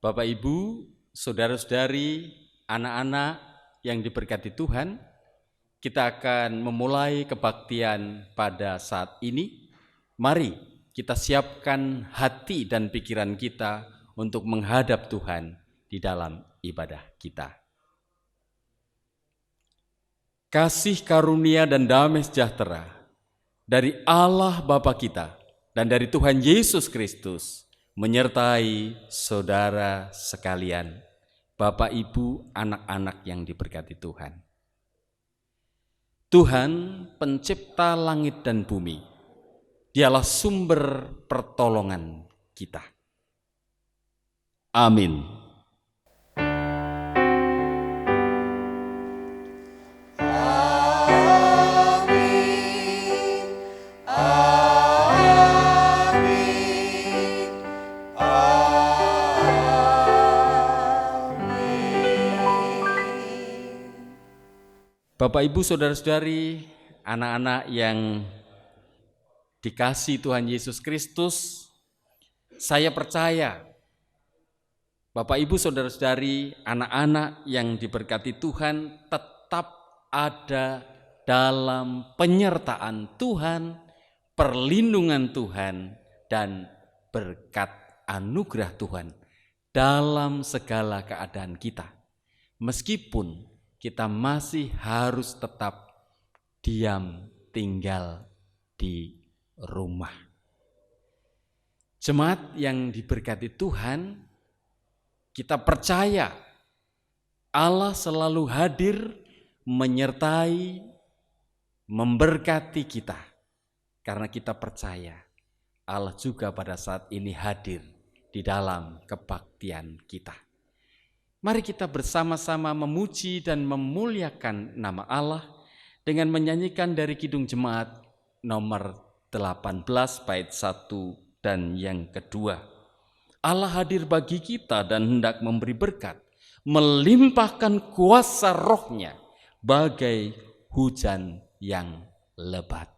Bapak Ibu, saudara-saudari, anak-anak yang diberkati Tuhan, kita akan memulai kebaktian pada saat ini. Mari kita siapkan hati dan pikiran kita untuk menghadap Tuhan di dalam ibadah kita. Kasih karunia dan damai sejahtera dari Allah Bapa kita dan dari Tuhan Yesus Kristus menyertai saudara sekalian, Bapak Ibu, anak-anak yang diberkati Tuhan. Tuhan pencipta langit dan bumi, Dialah sumber pertolongan kita. Amin. Bapak Ibu saudara-saudari, anak-anak yang dikasihi Tuhan Yesus Kristus, saya percaya Bapak Ibu saudara-saudari, anak-anak yang diberkati Tuhan tetap ada dalam penyertaan Tuhan, perlindungan Tuhan, dan berkat anugerah Tuhan dalam segala keadaan kita. Meskipun kita masih harus tetap diam tinggal di rumah. Jemaat yang diberkati Tuhan, kita percaya Allah selalu hadir menyertai, memberkati kita. Karena kita percaya Allah juga pada saat ini hadir di dalam kebaktian kita. Mari kita bersama-sama memuji dan memuliakan nama Allah dengan menyanyikan dari Kidung Jemaat nomor 18 bait 1 dan yang kedua. Allah hadir bagi kita dan hendak memberi berkat, melimpahkan kuasa rohnya bagai hujan yang lebat.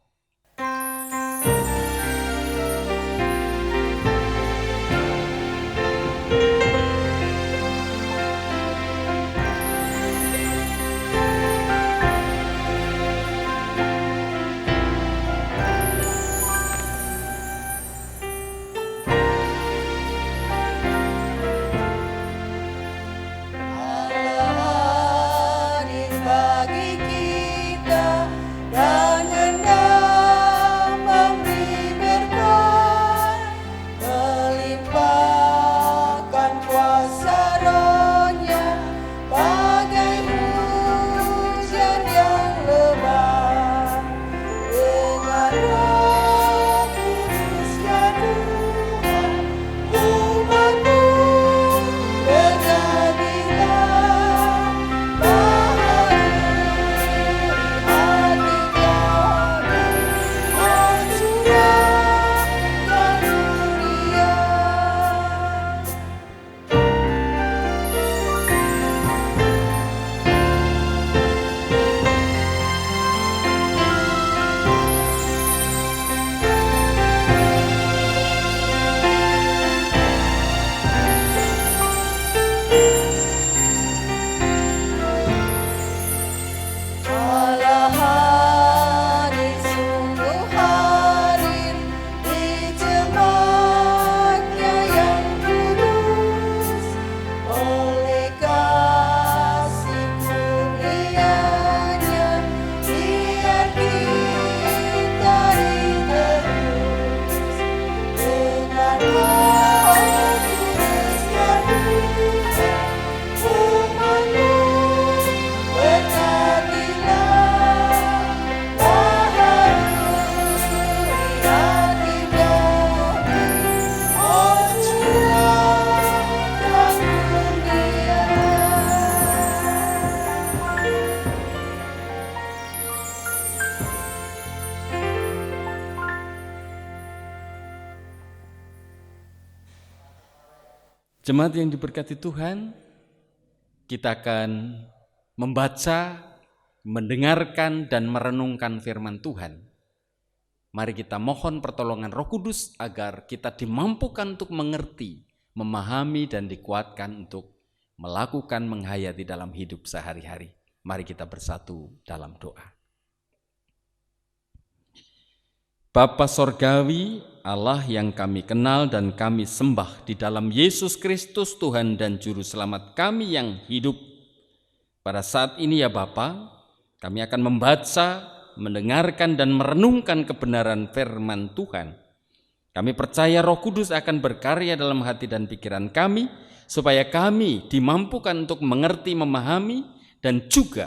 Jemaat yang diberkati Tuhan, kita akan membaca, mendengarkan, dan merenungkan firman Tuhan. Mari kita mohon pertolongan Roh Kudus agar kita dimampukan untuk mengerti, memahami dan dikuatkan untuk melakukan menghayati dalam hidup sehari-hari. Mari kita bersatu dalam doa. Bapa Sorgawi, Allah yang kami kenal dan kami sembah di dalam Yesus Kristus Tuhan dan Juru Selamat kami yang hidup. Pada saat ini ya Bapa, kami akan membaca, mendengarkan dan merenungkan kebenaran firman Tuhan. Kami percaya Roh Kudus akan berkarya dalam hati dan pikiran kami, supaya kami dimampukan untuk mengerti, memahami, dan juga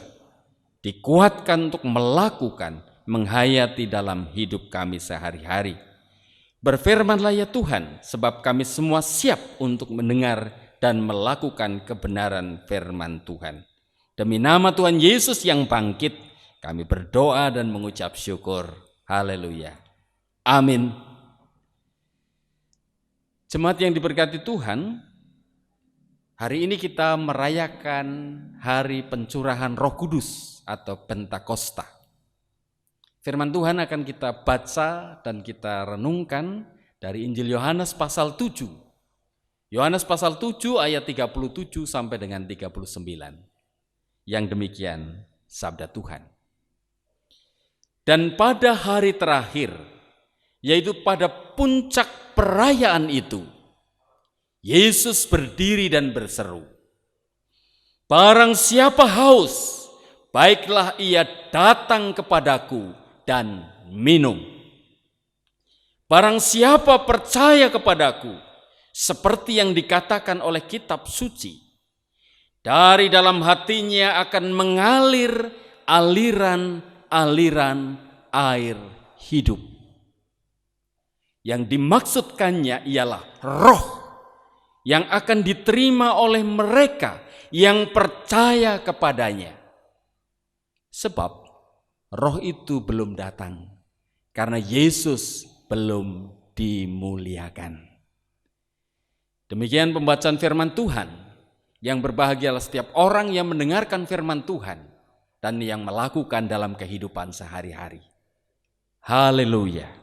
dikuatkan untuk melakukan, menghayati dalam hidup kami sehari-hari. Berfirmanlah ya Tuhan, sebab kami semua siap untuk mendengar dan melakukan kebenaran firman Tuhan. Demi nama Tuhan Yesus yang bangkit, kami berdoa dan mengucap syukur. Haleluya. Amin. Jemaat yang diberkati Tuhan, hari ini kita merayakan hari pencurahan Roh Kudus atau Pentakosta. Firman Tuhan akan kita baca dan kita renungkan dari Injil Yohanes pasal 7. Yohanes pasal 7 ayat 37 sampai dengan 39. Yang demikian sabda Tuhan. Dan pada hari terakhir, yaitu pada puncak perayaan itu, Yesus berdiri dan berseru, "Barang siapa haus, baiklah ia datang kepadaku dan minum. Barang siapa percaya kepadaku, seperti yang dikatakan oleh kitab suci, dari dalam hatinya akan mengalir aliran-aliran air hidup." Yang dimaksudkannya ialah roh yang akan diterima oleh mereka yang percaya kepadanya. Sebab roh itu belum datang karena Yesus belum dimuliakan. Demikian pembacaan firman Tuhan. Yang berbahagialah setiap orang yang mendengarkan firman Tuhan dan yang melakukan dalam kehidupan sehari-hari. Haleluya.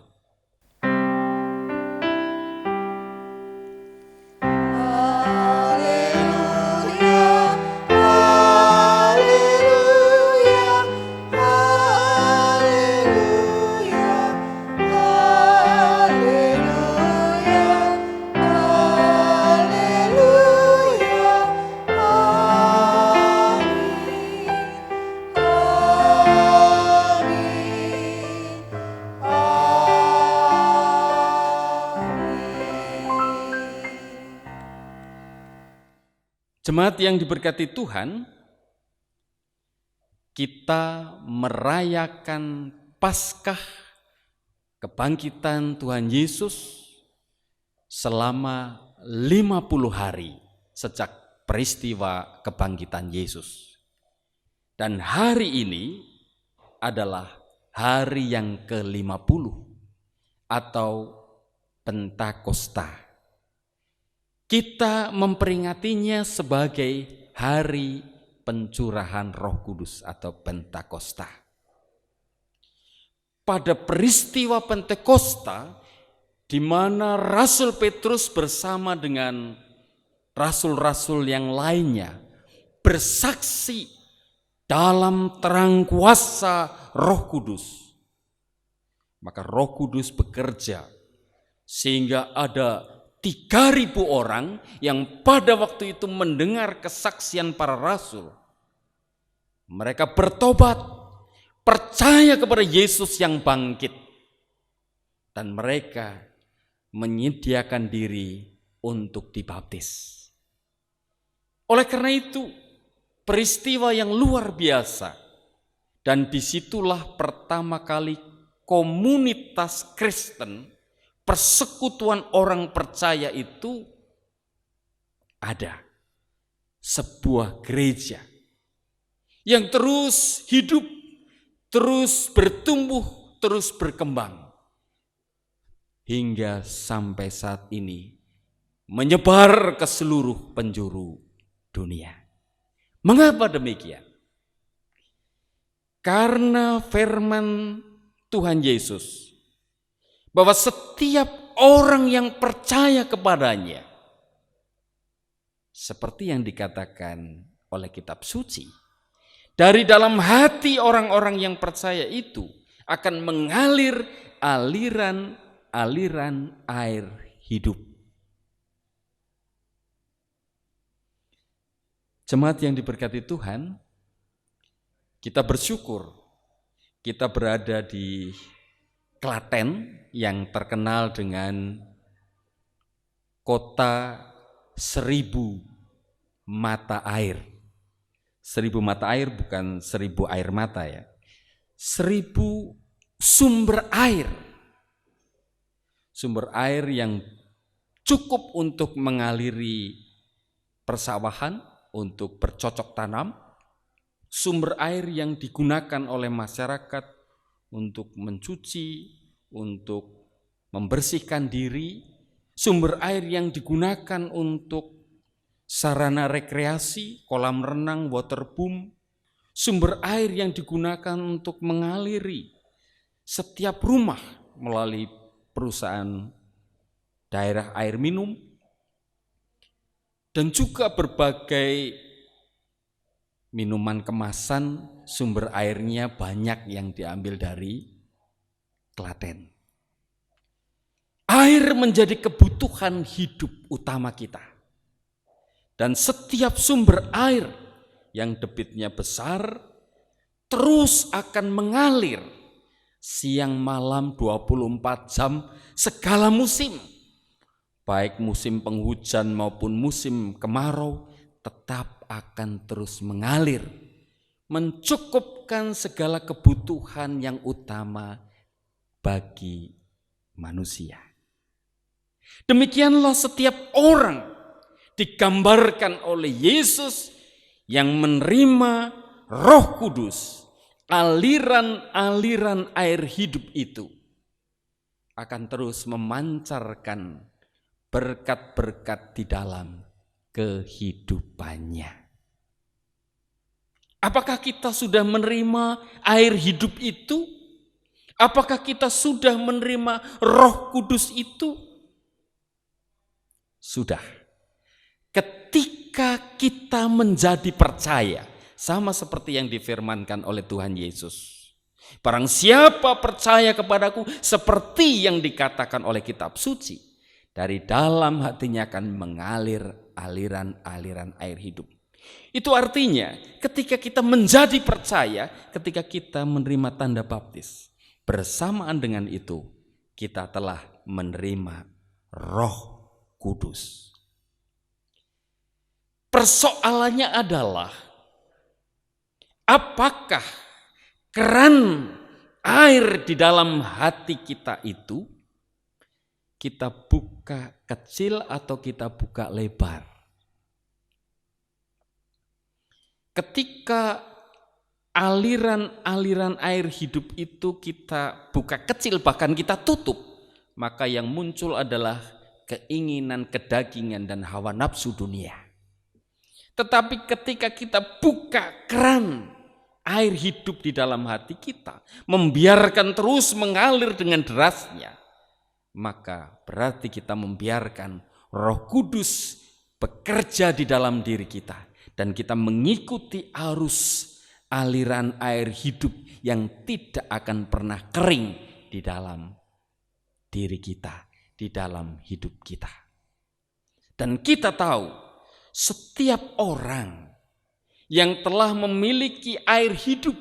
Jemaat yang diberkati Tuhan, kita merayakan Paskah kebangkitan Tuhan Yesus selama 50 hari sejak peristiwa kebangkitan Yesus. Dan hari ini adalah hari yang ke-50 atau Pentakosta. Kita memperingatinya sebagai hari pencurahan Roh Kudus atau Pentakosta. Pada peristiwa Pentakosta, di mana Rasul Petrus bersama dengan rasul-rasul yang lainnya bersaksi dalam terang kuasa Roh Kudus, maka Roh Kudus bekerja sehingga ada 3.000 orang yang pada waktu itu mendengar kesaksian para rasul. Mereka bertobat, percaya kepada Yesus yang bangkit, dan mereka menyediakan diri untuk dibaptis. Oleh karena itu, peristiwa yang luar biasa, dan disitulah pertama kali komunitas Kristen, persekutuan orang percaya itu ada. Sebuah gereja yang terus hidup, terus bertumbuh, terus berkembang. Hingga sampai saat ini menyebar ke seluruh penjuru dunia. Mengapa demikian? Karena firman Tuhan Yesus bahwa setiap orang yang percaya kepadanya seperti yang dikatakan oleh kitab suci, dari dalam hati orang-orang yang percaya itu akan mengalir aliran air hidup. Jemaat yang diberkati Tuhan, kita bersyukur kita berada di Klaten yang terkenal dengan kota 1000 mata air. 1000 mata air bukan 1000 air mata ya. 1000 sumber air. Sumber air yang cukup untuk mengaliri persawahan, untuk bercocok tanam. Sumber air yang digunakan oleh masyarakat untuk mencuci, untuk membersihkan diri. Sumber air yang digunakan untuk sarana rekreasi, kolam renang, waterboom. Sumber air yang digunakan untuk mengaliri setiap rumah melalui perusahaan daerah air minum. Dan juga berbagai minuman kemasan, sumber airnya banyak yang diambil dari Klaten. Air menjadi kebutuhan hidup utama kita. Dan setiap sumber air yang debitnya besar terus akan mengalir siang malam 24 jam segala musim. Baik musim penghujan maupun musim kemarau tetap akan terus mengalir, mencukupkan segala kebutuhan yang utama bagi manusia. Demikianlah setiap orang digambarkan oleh Yesus yang menerima Roh Kudus, aliran-aliran air hidup itu akan terus memancarkan berkat-berkat di dalam kehidupannya. Apakah kita sudah menerima air hidup itu? Apakah kita sudah menerima Roh Kudus itu? Sudah. Ketika kita menjadi percaya, sama seperti yang difirmankan oleh Tuhan Yesus. Barang siapa percaya kepadaku, seperti yang dikatakan oleh kitab suci, dari dalam hatinya akan mengalir aliran-aliran air hidup. Itu artinya ketika kita menjadi percaya, ketika kita menerima tanda baptis, bersamaan dengan itu kita telah menerima Roh Kudus. Persoalannya adalah apakah keran air di dalam hati kita itu kita buka kecil atau kita buka lebar. Ketika aliran-aliran air hidup itu kita buka kecil, bahkan kita tutup, maka yang muncul adalah keinginan, kedagingan, dan hawa nafsu dunia. Tetapi ketika kita buka keran air hidup di dalam hati kita, membiarkan terus mengalir dengan derasnya, maka berarti kita membiarkan Roh Kudus bekerja di dalam diri kita dan kita mengikuti arus aliran air hidup yang tidak akan pernah kering di dalam diri kita, di dalam hidup kita. Dan kita tahu setiap orang yang telah memiliki air hidup,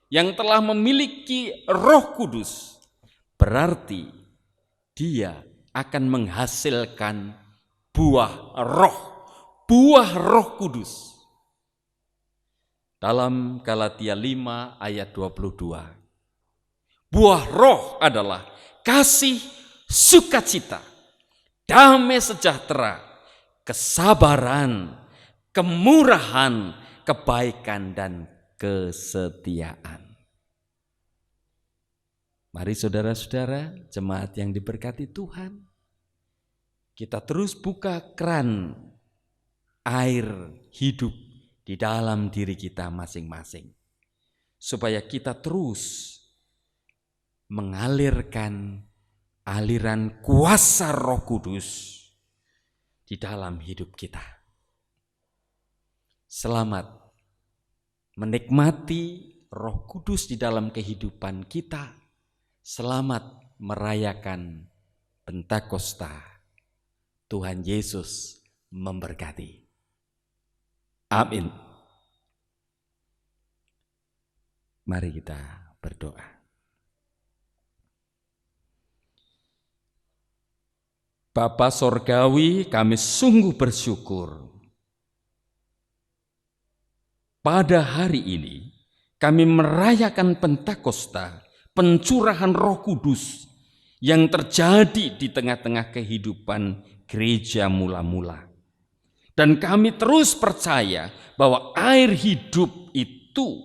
yang telah memiliki Roh Kudus, berarti dia akan menghasilkan buah Roh Kudus. Dalam Galatia 5 ayat 22. Buah roh adalah kasih, sukacita, damai sejahtera, kesabaran, kemurahan, kebaikan, dan kesetiaan. Mari saudara-saudara, jemaat yang diberkati Tuhan, kita terus buka keran air hidup di dalam diri kita masing-masing, supaya kita terus mengalirkan aliran kuasa Roh Kudus di dalam hidup kita. Selamat menikmati Roh Kudus di dalam kehidupan kita. Selamat merayakan Pentakosta. Tuhan Yesus memberkati. Amin. Mari kita berdoa. Bapa Sorgawi, kami sungguh bersyukur. Pada hari ini, kami merayakan Pentakosta, pencurahan Roh Kudus yang terjadi di tengah-tengah kehidupan gereja mula-mula. Dan kami terus percaya bahwa air hidup itu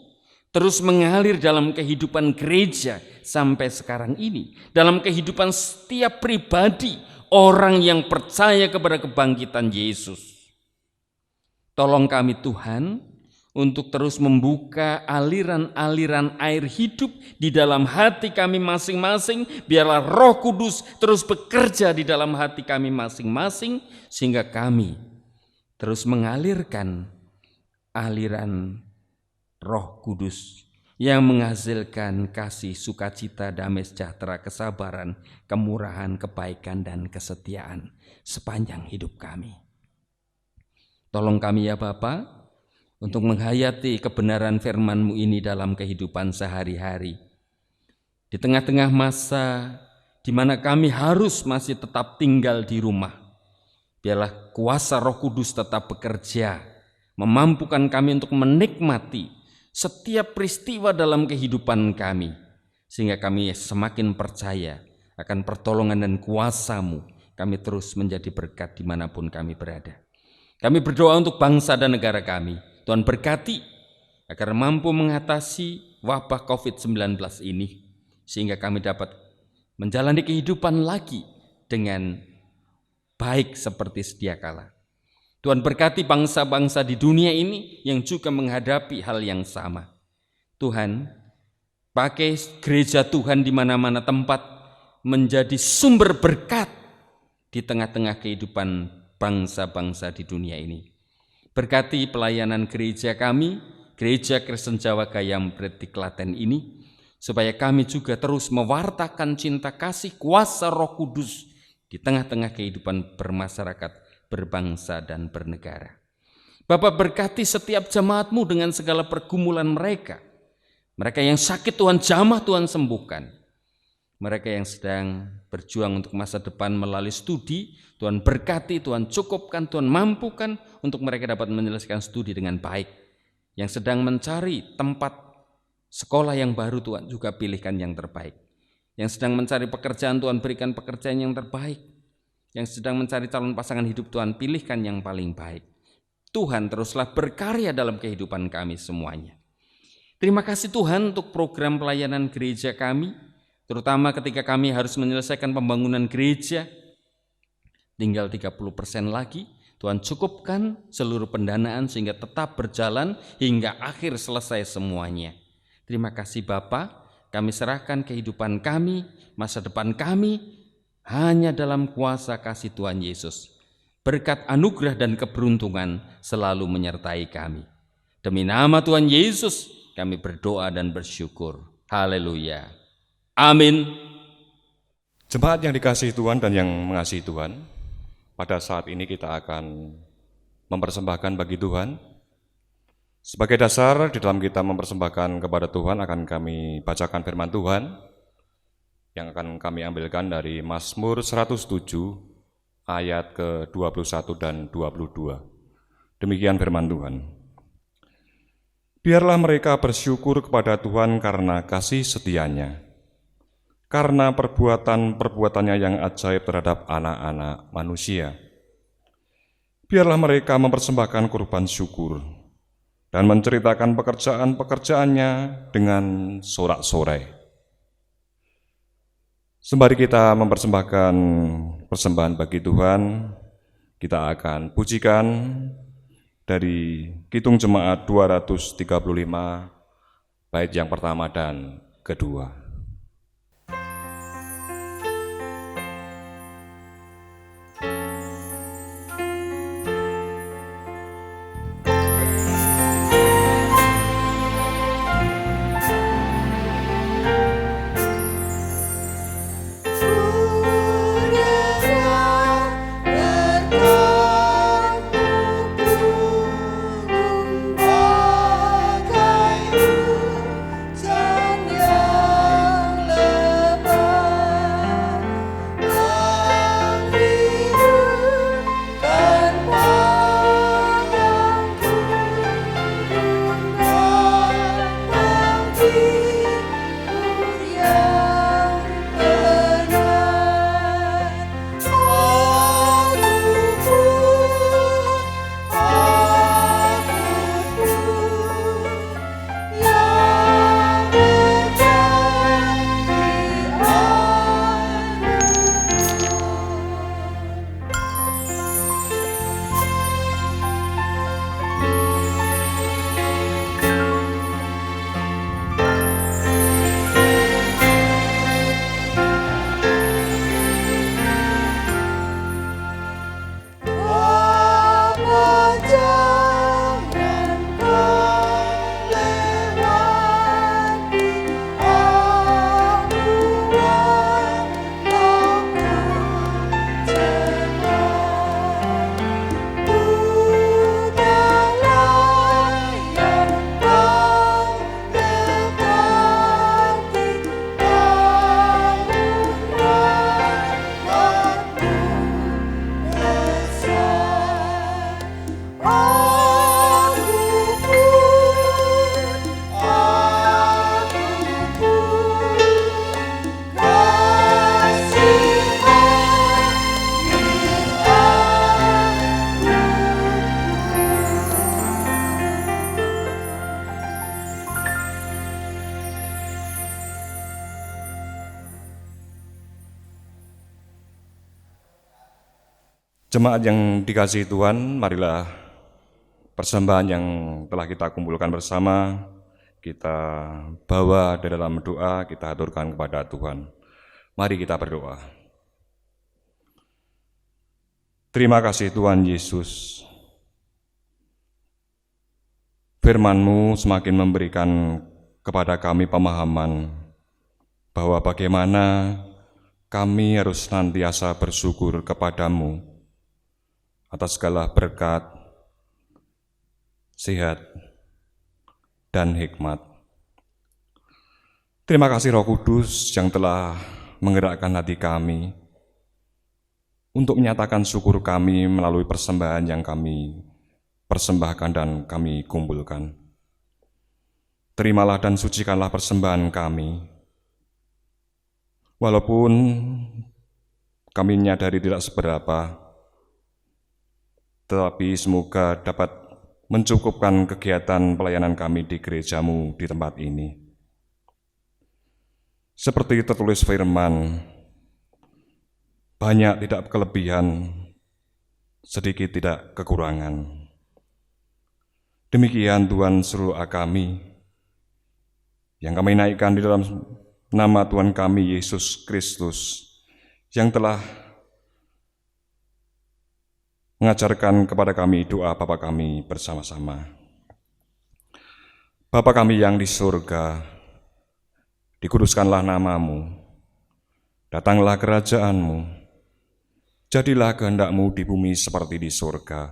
terus mengalir dalam kehidupan gereja sampai sekarang ini. Dalam kehidupan setiap pribadi, orang yang percaya kepada kebangkitan Yesus. Tolong kami Tuhan, untuk terus membuka aliran-aliran air hidup di dalam hati kami masing-masing. Biarlah Roh Kudus terus bekerja di dalam hati kami masing-masing, sehingga kami terus mengalirkan aliran Roh Kudus yang menghasilkan kasih, sukacita, damai sejahtera, kesabaran, kemurahan, kebaikan, dan kesetiaan sepanjang hidup kami. Tolong kami ya Bapa, untuk menghayati kebenaran firman-Mu ini dalam kehidupan sehari-hari. Di tengah-tengah masa di mana kami harus masih tetap tinggal di rumah, biarlah kuasa Roh Kudus tetap bekerja, memampukan kami untuk menikmati setiap peristiwa dalam kehidupan kami, sehingga kami semakin percaya akan pertolongan dan kuasa-Mu. Kami terus menjadi berkat dimanapun kami berada. Kami berdoa untuk bangsa dan negara kami. Tuhan berkati agar mampu mengatasi wabah COVID-19 ini, sehingga kami dapat menjalani kehidupan lagi dengan baik seperti sedia kala. Tuhan berkati bangsa-bangsa di dunia ini yang juga menghadapi hal yang sama. Tuhan, pakai gereja Tuhan di mana-mana tempat menjadi sumber berkat di tengah-tengah kehidupan bangsa-bangsa di dunia ini. Berkati pelayanan gereja kami, Gereja Kristen Jawa Gayampret di Klaten ini, supaya kami juga terus mewartakan cinta kasih kuasa Roh Kudus di tengah-tengah kehidupan bermasyarakat, berbangsa, dan bernegara. Bapak berkati setiap jemaat-Mu dengan segala pergumulan mereka. Mereka yang sakit Tuhan jamah, Tuhan sembuhkan. Mereka yang sedang berjuang untuk masa depan melalui studi, Tuhan berkati, Tuhan cukupkan, Tuhan mampukan untuk mereka dapat menyelesaikan studi dengan baik. Yang sedang mencari tempat sekolah yang baru, Tuhan juga pilihkan yang terbaik. Yang sedang mencari pekerjaan, Tuhan berikan pekerjaan yang terbaik. Yang sedang mencari calon pasangan hidup, Tuhan pilihkan yang paling baik. Tuhan teruslah berkarya dalam kehidupan kami semuanya. Terima kasih Tuhan untuk program pelayanan gereja kami, terutama ketika kami harus menyelesaikan pembangunan gereja. Tinggal 30% lagi, Tuhan cukupkan seluruh pendanaan sehingga tetap berjalan hingga akhir selesai semuanya. Terima kasih Bapa, kami serahkan kehidupan kami, masa depan kami, hanya dalam kuasa kasih Tuhan Yesus. Berkat anugerah dan keberuntungan selalu menyertai kami. Demi nama Tuhan Yesus, kami berdoa dan bersyukur. Haleluya. Amin. Jemaat yang dikasihi Tuhan dan yang mengasihi Tuhan, pada saat ini kita akan mempersembahkan bagi Tuhan. Sebagai dasar di dalam kita mempersembahkan kepada Tuhan, akan kami bacakan firman Tuhan yang akan kami ambilkan dari Mazmur 107 ayat ke-21 dan 22. Demikian firman Tuhan. Biarlah mereka bersyukur kepada Tuhan karena kasih setianya, karena perbuatan-perbuatannya yang ajaib terhadap anak-anak manusia. Biarlah mereka mempersembahkan kurban syukur dan menceritakan pekerjaan-pekerjaannya dengan sorak-sorai. Sembari kita mempersembahkan persembahan bagi Tuhan, kita akan pujikan dari Kidung Jemaat 235, bait yang pertama dan kedua. Jemaat yang dikasihi Tuhan, marilah persembahan yang telah kita kumpulkan bersama, kita bawa di dalam doa, kita aturkan kepada Tuhan. Mari kita berdoa. Terima kasih Tuhan Yesus. Firman-Mu semakin memberikan kepada kami pemahaman bahwa bagaimana kami harus senantiasa bersyukur kepadamu atas segala berkat, sehat, dan hikmat. Terima kasih Roh Kudus yang telah menggerakkan hati kami untuk menyatakan syukur kami melalui persembahan yang kami persembahkan dan kami kumpulkan. Terimalah dan sucikanlah persembahan kami, walaupun kami menyadari tidak seberapa, tetapi semoga dapat mencukupkan kegiatan pelayanan kami di gereja-Mu di tempat ini. Seperti tertulis firman, banyak tidak kelebihan, sedikit tidak kekurangan. Demikian Tuhan seluruh kami, yang kami naikkan di dalam nama Tuhan kami Yesus Kristus, yang telah mengajarkan kepada kami doa Bapa kami bersama-sama. Bapa kami yang di surga, dikuduskanlah nama-Mu, datanglah kerajaan-Mu, jadilah kehendak-Mu di bumi seperti di surga.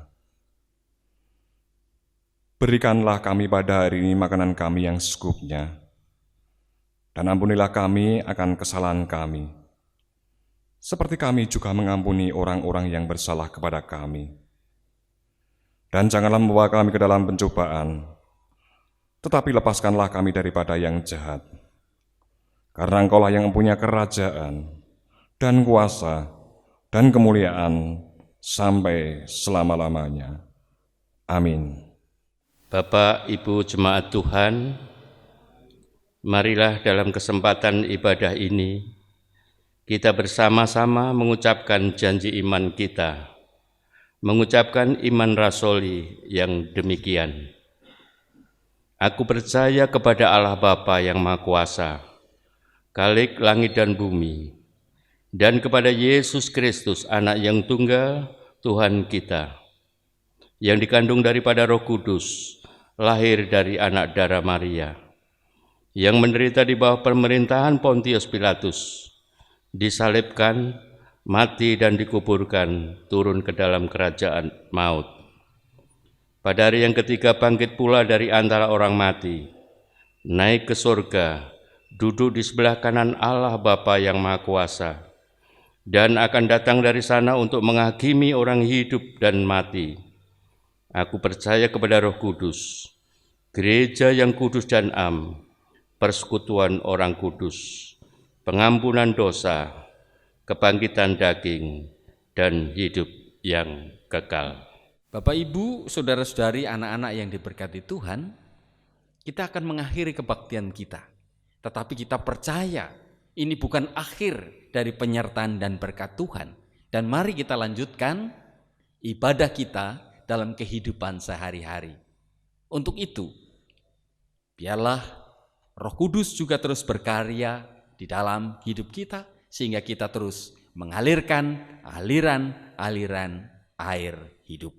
Berikanlah kami pada hari ini makanan kami yang secukupnya, dan ampunilah kami akan kesalahan kami, seperti kami juga mengampuni orang-orang yang bersalah kepada kami. Dan janganlah membawa kami ke dalam pencobaan, tetapi lepaskanlah kami daripada yang jahat. Karena Engkau-lah yang mempunyai kerajaan, dan kuasa, dan kemuliaan, sampai selama-lamanya. Amin. Bapak, Ibu Jemaat Tuhan, marilah dalam kesempatan ibadah ini, kita bersama-sama mengucapkan janji iman kita, mengucapkan iman rasuli yang demikian. Aku percaya kepada Allah Bapa yang Maha Kuasa, Khalik langit dan bumi, dan kepada Yesus Kristus, Anak yang tunggal, Tuhan kita, yang dikandung daripada Roh Kudus, lahir dari anak darah Maria, yang menderita di bawah pemerintahan Pontius Pilatus, disalibkan, mati dan dikuburkan, turun ke dalam kerajaan maut. Pada hari yang ketiga bangkit pula dari antara orang mati, naik ke surga, duduk di sebelah kanan Allah Bapa yang Maha Kuasa, dan akan datang dari sana untuk menghakimi orang hidup dan mati. Aku percaya kepada Roh Kudus, gereja yang kudus dan am, persekutuan orang kudus, pengampunan dosa, kebangkitan daging, dan hidup yang kekal. Bapak, Ibu, saudara-saudari, anak-anak yang diberkati Tuhan, kita akan mengakhiri kebaktian kita. Tetapi kita percaya ini bukan akhir dari penyertaan dan berkat Tuhan. Dan mari kita lanjutkan ibadah kita dalam kehidupan sehari-hari. Untuk itu, biarlah Roh Kudus juga terus berkarya di dalam hidup kita, sehingga kita terus mengalirkan aliran-aliran air hidup.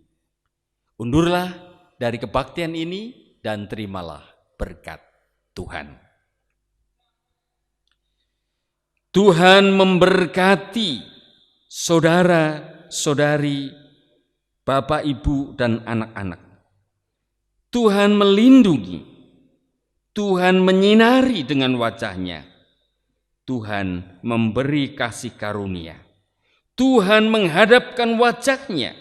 Undurlah dari kebaktian ini dan terimalah berkat Tuhan. Tuhan memberkati saudara-saudari, Bapak, Ibu, dan anak-anak. Tuhan melindungi, Tuhan menyinari dengan wajah-Nya, Tuhan memberi kasih karunia, Tuhan menghadapkan wajah-Nya,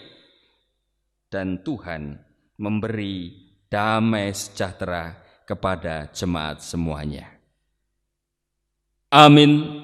dan Tuhan memberi damai sejahtera kepada jemaat semuanya. Amin.